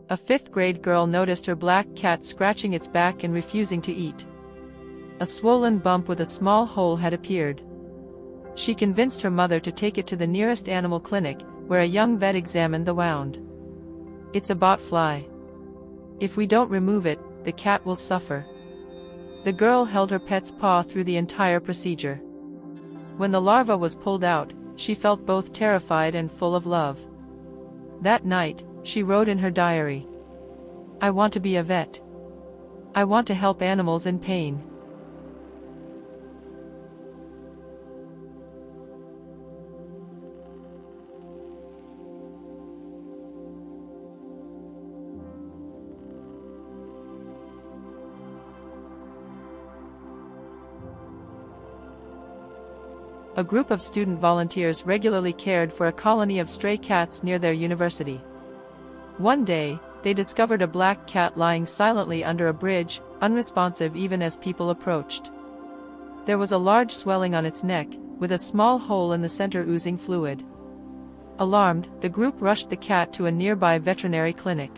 A fifth-grade girl noticed her black cat scratching its back and refusing to eat. A swollen bump with a small hole had appeared. She convinced her mother to take it to the nearest animal clinic, where a young vet examined the wound. "It's a botfly. If we don't remove it, the cat will suffer." The girl held her pet's paw through the entire procedure. When the larva was pulled out, she felt both terrified and full of love. That night, she wrote in her diary, "I want to be a vet. I want to help animals in pain." A group of student volunteers regularly cared for a colony of stray cats near their university. One day, they discovered a black cat lying silently under a bridge, unresponsive even as people approached. There was a large swelling on its neck, with a small hole in the center oozing fluid. Alarmed, the group rushed the cat to a nearby veterinary clinic.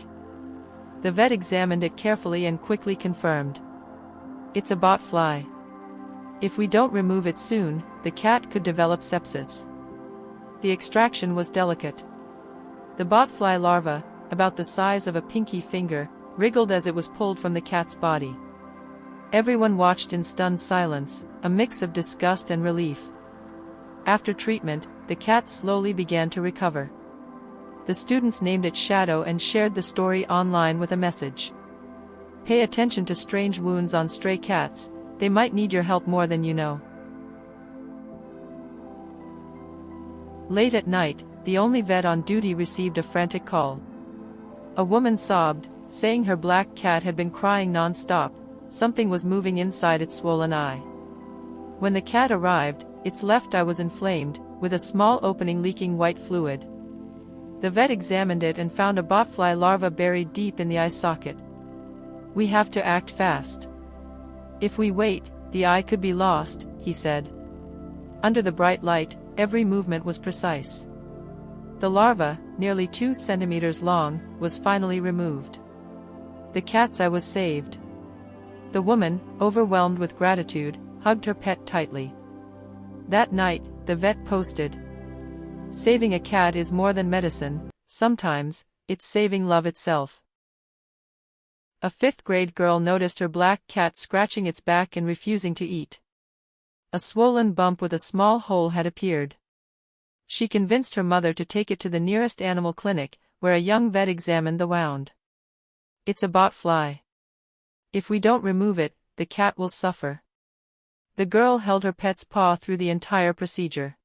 The vet examined it carefully and quickly confirmed, "It's a botfly. If we don't remove it soon, the cat could develop sepsis." The extraction was delicate. The botfly larva, about the size of a pinky finger, wriggled as it was pulled from the cat's body. Everyone watched in stunned silence, a mix of disgust and relief. After treatment, the cat slowly began to recover. The students named it Shadow and shared the story online with a message. "Pay attention to strange wounds on stray cats. They might need your help more than you know." Late at night, the only vet on duty received a frantic call. A woman sobbed, saying her black cat had been crying non-stop. Something was moving inside its swollen eye. When the cat arrived, its left eye was inflamed, with a small opening leaking white fluid. The vet examined it and found a botfly larva buried deep in the eye socket. "We have to act fast. If we wait, the eye could be lost," he said. Under the bright light, every movement was precise. The larva, nearly 2 centimeters long, was finally removed. The cat's eye was saved. The woman, overwhelmed with gratitude, hugged her pet tightly. That night, the vet posted, "Saving a cat is more than medicine, sometimes, it's saving love itself." A fifth-grade girl noticed her black cat scratching its back and refusing to eat. A swollen bump with a small hole had appeared. She convinced her mother to take it to the nearest animal clinic, where a young vet examined the wound. "It's a botfly. If we don't remove it, the cat will suffer." The girl held her pet's paw through the entire procedure.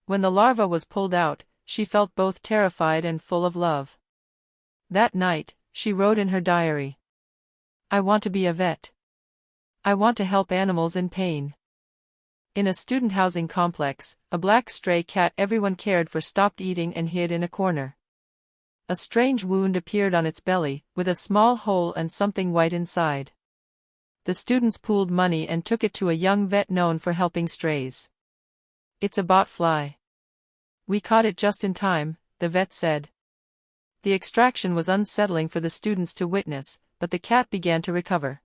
When the larva was pulled out, she felt both terrified and full of love. That night, she wrote in her diary, "I want to be a vet. I want to help animals in pain." In a student housing complex, a black stray cat everyone cared for stopped eating and hid in a corner. A strange wound appeared on its belly, with a small hole and something white inside. The students pooled money and took it to a young vet known for helping strays. "It's a botfly. We caught it just in time," the vet said. The extraction was unsettling for the students to witness, but the cat began to recover.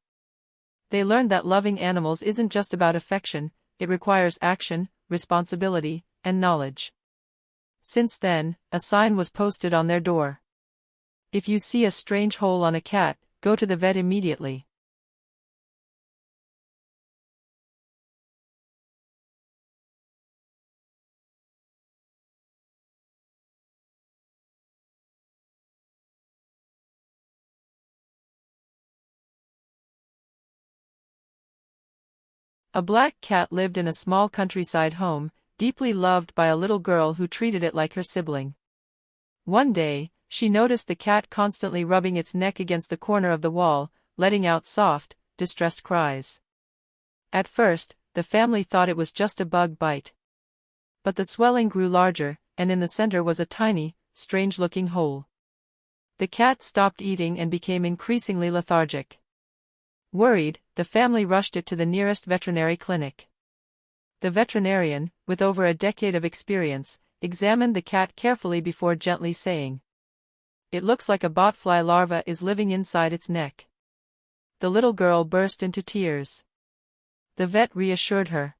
They learned that loving animals isn't just about affection, it requires action, responsibility, and knowledge. Since then, a sign was posted on their door. "If you see a strange hole on a cat, go to the vet immediately." A black cat lived in a small countryside home, deeply loved by a little girl who treated it like her sibling. One day, she noticed the cat constantly rubbing its neck against the corner of the wall, letting out soft, distressed cries. At first, the family thought it was just a bug bite. But the swelling grew larger, and in the center was a tiny, strange-looking hole. The cat stopped eating and became increasingly lethargic. Worried, the family rushed it to the nearest veterinary clinic. The veterinarian, with over a decade of experience, examined the cat carefully before gently saying, It looks like a botfly larva is living inside its neck. The little girl burst into tears. The vet reassured her.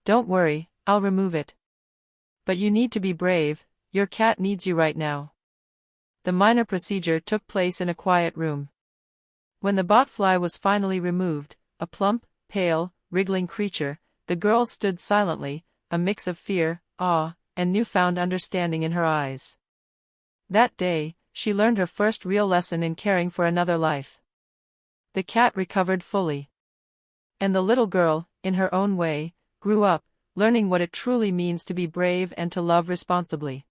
Don't worry, I'll remove it. But you need to be brave, your cat needs you right now. The minor procedure took place in a quiet room. When the botfly was finally removed, a plump, pale, wriggling creature, the girl stood silently, a mix of fear, awe, and newfound understanding in her eyes. That day, she learned her first real lesson in caring for another life. The cat recovered fully. And the little girl, in her own way, grew up, learning what it truly means to be brave and to love responsibly.